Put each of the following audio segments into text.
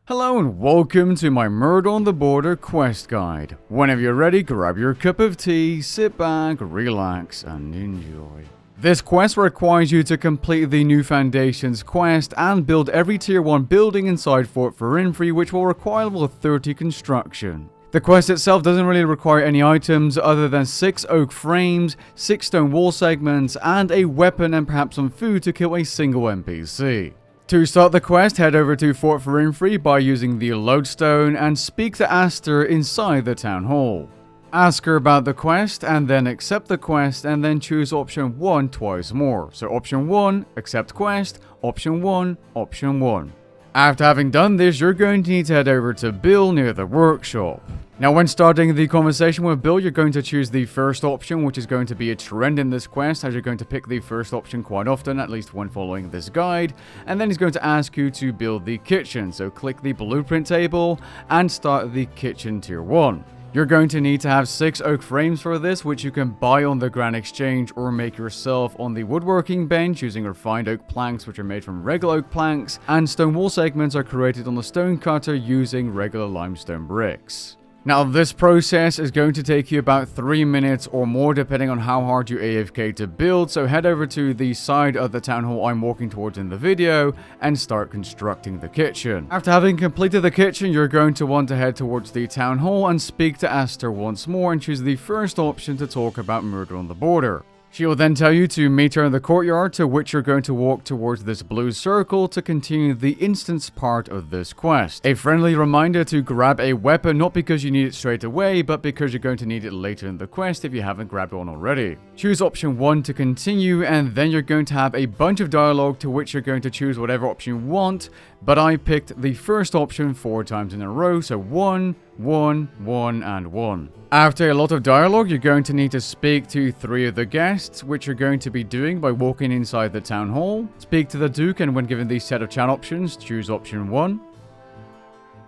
Hello and welcome to my Murder on the Border quest guide. Whenever you're ready, grab your cup of tea, sit back, relax, and enjoy. This quest requires you to complete the New Foundations quest and build every tier 1 building inside Fort Forinthry, which will require level 30 construction. The quest itself doesn't really require any items other than 6 oak frames, 6 stone wall segments, and a weapon and perhaps some food to kill a single NPC. To start the quest, head over to Fort Forinthry by using the lodestone and speak to Aster inside the town hall. Ask her about the quest and then accept the quest and then choose option 1 twice more. So option 1, accept quest, option 1, option 1. After having done this, you're going to need to head over to Bill near the workshop. Now when starting the conversation with Bill, you're going to choose the first option, which is going to be a trend in this quest, as you're going to pick the first option quite often, at least when following this guide. And then he's going to ask you to build the kitchen, so click the blueprint table and start the kitchen tier 1. You're going to need to have 6 oak frames for this, which you can buy on the Grand Exchange or make yourself on the woodworking bench using refined oak planks, which are made from regular oak planks, and stone wall segments are created on the stone cutter using regular limestone bricks. Now this process is going to take you about 3 minutes or more depending on how hard you AFK to build, so head over to the side of the town hall I'm walking towards in the video and start constructing the kitchen. After having completed the kitchen, you're going to want to head towards the town hall and speak to Aster once more and choose the first option to talk about Murder on the Border. She will then tell you to meet her in the courtyard, to which you're going to walk towards this blue circle to continue the instance part of this quest. A friendly reminder to grab a weapon, not because you need it straight away, but because you're going to need it later in the quest if you haven't grabbed one already. Choose option 1 to continue, and then you're going to have a bunch of dialogue to which you're going to choose whatever option you want, but I picked the first option 4 times in a row, so 1, 1, 1, and 1. After a lot of dialogue, you're going to need to speak to 3 of the guests, which you're going to be doing by walking inside the town hall. Speak to the Duke, and when given the set of chat options, choose option 1.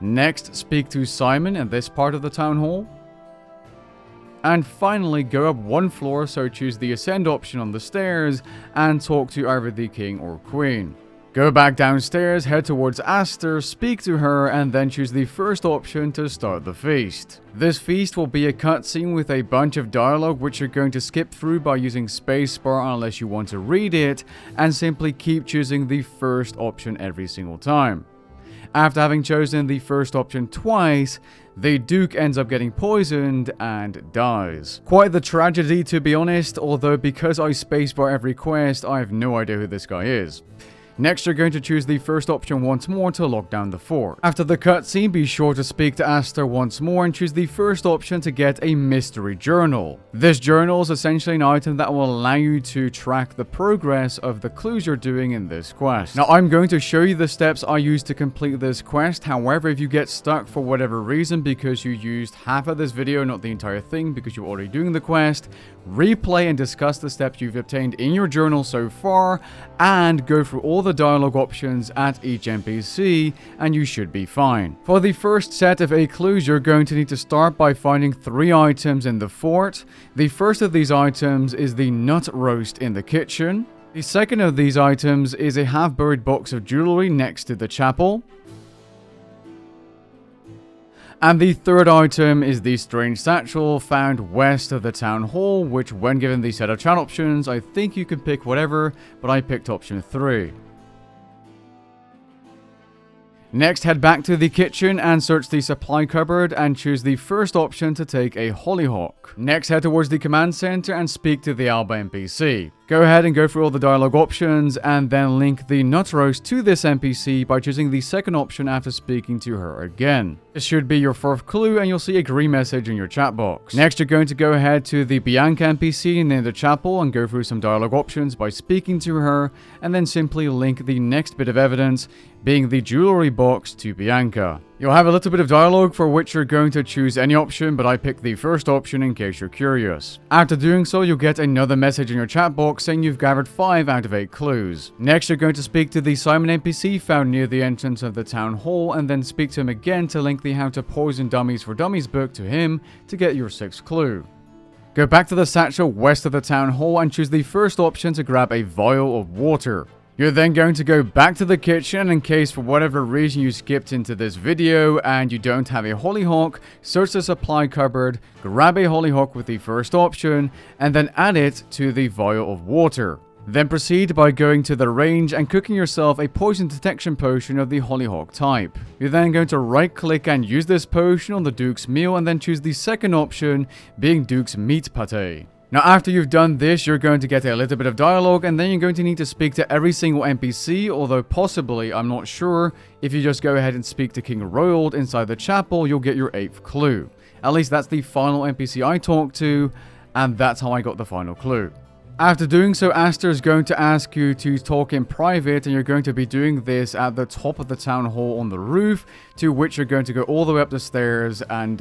Next, speak to Simon in this part of the town hall. And finally, go up 1 floor, so choose the ascend option on the stairs and talk to either the king or queen. Go back downstairs, head towards Aster, speak to her, and then choose the first option to start the feast. This feast will be a cutscene with a bunch of dialogue which you're going to skip through by using spacebar unless you want to read it, and simply keep choosing the first option every single time. After having chosen the first option twice, the Duke ends up getting poisoned and dies. Quite the tragedy, to be honest, although because I spacebar every quest, I have no idea who this guy is. Next, you're going to choose the first option once more to lock down the fort. After the cutscene, be sure to speak to Aster once more and choose the first option to get a mystery journal. This journal is essentially an item that will allow you to track the progress of the clues you're doing in this quest. Now, I'm going to show you the steps I used to complete this quest. However, if you get stuck for whatever reason because you used half of this video, not the entire thing, because you're already doing the quest, replay and discuss the steps you've obtained in your journal so far and go through all the dialogue options at each NPC and you should be fine. For the first set of 8 clues, you're going to need to start by finding 3 items in the fort. The first of these items is the nut roast in the kitchen. The second of these items is a half-buried box of jewelry next to the chapel. And the third item is the strange satchel found west of the town hall, which when given the set of chat options, I think you can pick whatever, but I picked option 3. Next, head back to the kitchen and search the supply cupboard and choose the first option to take a hollyhock. Next, head towards the command center and speak to the Alba NPC. Go ahead and go through all the dialogue options and then link the nut roast to this NPC by choosing the second option after speaking to her again. This should be your 4th clue and you'll see a green message in your chat box. Next, you're going to go ahead to the Bianca NPC near the chapel and go through some dialogue options by speaking to her and then simply link the next bit of evidence, being the jewelry box, to Bianca. You'll have a little bit of dialogue for which you're going to choose any option, but I picked the first option in case you're curious. After doing so, you'll get another message in your chat box saying you've gathered 5 out of 8 clues. Next, you're going to speak to the Simon NPC found near the entrance of the town hall and then speak to him again to link the How to Poison Dummies for Dummies book to him to get your 6th clue. Go back to the satchel west of the town hall and choose the first option to grab a vial of water. You're then going to go back to the kitchen. In case for whatever reason you skipped into this video and you don't have a hollyhock, search the supply cupboard, grab a hollyhock with the first option, and then add it to the vial of water. Then proceed by going to the range and cooking yourself a poison detection potion of the hollyhock type. You're then going to right click and use this potion on the Duke's meal and then choose the second option, being Duke's meat pate. Now after you've done this, you're going to get a little bit of dialogue and then you're going to need to speak to every single NPC, although possibly, I'm not sure, if you just go ahead and speak to King Royald inside the chapel, you'll get your 8th clue. At least that's the final NPC I talked to, and that's how I got the final clue. After doing so, Aster is going to ask you to talk in private, and you're going to be doing this at the top of the town hall on the roof, to which you're going to go all the way up the stairs and,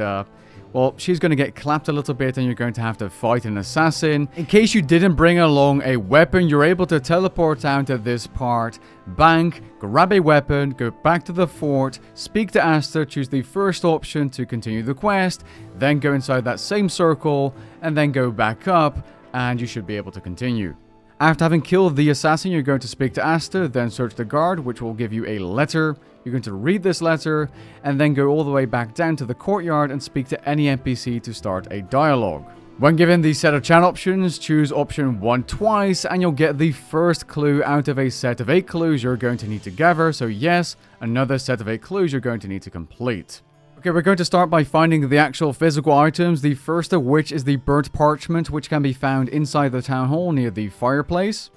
well, she's going to get clapped a little bit and you're going to have to fight an assassin. In case you didn't bring along a weapon, you're able to teleport down to this part, bank, grab a weapon, go back to the fort, speak to Aster, choose the first option to continue the quest, then go inside that same circle, and then go back up, and you should be able to continue. After having killed the assassin, you're going to speak to Aster, then search the guard, which will give you a letter. You're going to read this letter, and then go all the way back down to the courtyard and speak to any NPC to start a dialogue. When given the set of chat options, choose option 1 twice, and you'll get the first clue out of a set of 8 clues you're going to need to gather, so yes, another set of 8 clues you're going to need to complete. Okay, we're going to start by finding the actual physical items, the first of which is the burnt parchment, which can be found inside the town hall near the fireplace.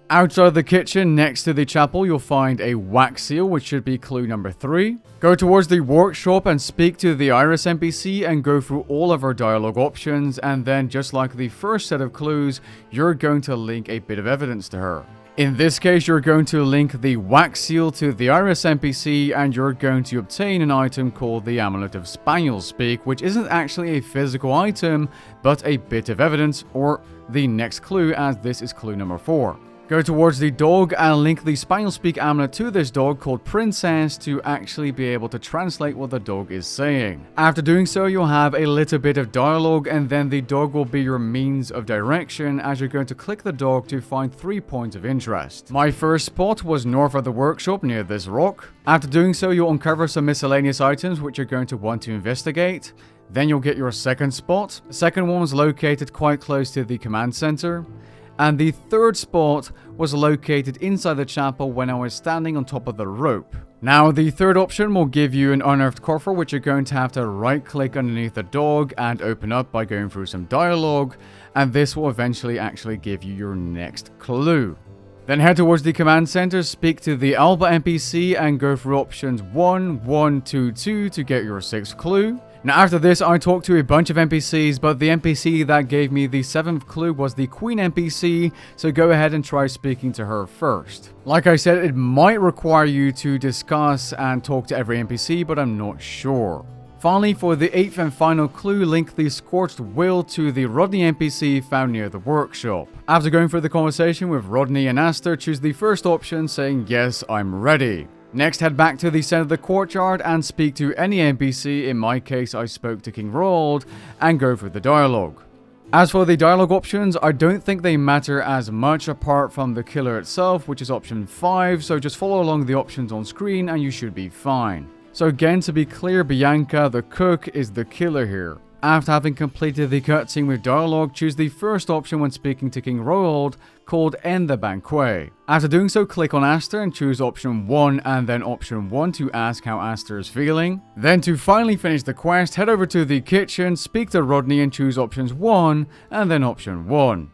Outside the kitchen, next to the chapel, you'll find a wax seal, which should be clue number 3. Go towards the workshop and speak to the Iris NPC and go through all of our dialogue options, and then just like the first set of clues, you're going to link a bit of evidence to her. In this case, you're going to link the wax seal to the Iris NPC, and you're going to obtain an item called the Amulet of Spaniel Speak, which isn't actually a physical item, but a bit of evidence, or the next clue, as this is clue number 4. Go towards the dog and link the Spaniel Speak amulet to this dog called Princess to actually be able to translate what the dog is saying. After doing so, you'll have a little bit of dialogue, and then the dog will be your means of direction as you're going to click the dog to find 3 points of interest. My first spot was north of the workshop near this rock. After doing so, you'll uncover some miscellaneous items which you're going to want to investigate. Then you'll get your second spot. The second one was located quite close to the command center. And the third spot was located inside the chapel when I was standing on top of the rope. Now, the third option will give you an unearthed coffer, which you're going to have to right-click underneath the dog and open up by going through some dialogue, and this will eventually actually give you your next clue. Then head towards the command center, speak to the Alba NPC, and go through options 1, 1, 2, 2 to get your 6th clue. Now after this, I talked to a bunch of NPCs, but the NPC that gave me the 7th clue was the Queen NPC, so go ahead and try speaking to her first. Like I said, it might require you to discuss and talk to every NPC, but I'm not sure. Finally, for the 8th and final clue, link the Scorched Will to the Rodney NPC found near the workshop. After going through the conversation with Rodney and Aster, choose the first option saying, "Yes, I'm ready." Next, head back to the center of the courtyard and speak to any NPC, in my case I spoke to King Royald, and go through the dialogue. As for the dialogue options, I don't think they matter as much apart from the killer itself, which is option 5, so just follow along the options on screen and you should be fine. So again, to be clear, Bianca, the cook, is the killer here. After having completed the cutscene with dialogue, choose the first option when speaking to King Royald, called End the Banquet. After doing so, click on Aster and choose option 1 and then option 1 to ask how Aster is feeling. Then to finally finish the quest, head over to the kitchen, speak to Rodney and choose options 1 and then option 1.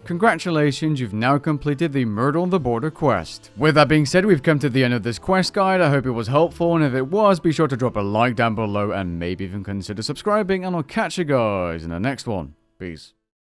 Congratulations, you've now completed the Murder on the Border quest. With that being said, we've come to the end of this quest guide. I hope it was helpful, and if it was, be sure to drop a like down below and maybe even consider subscribing, and I'll catch you guys in the next one. Peace.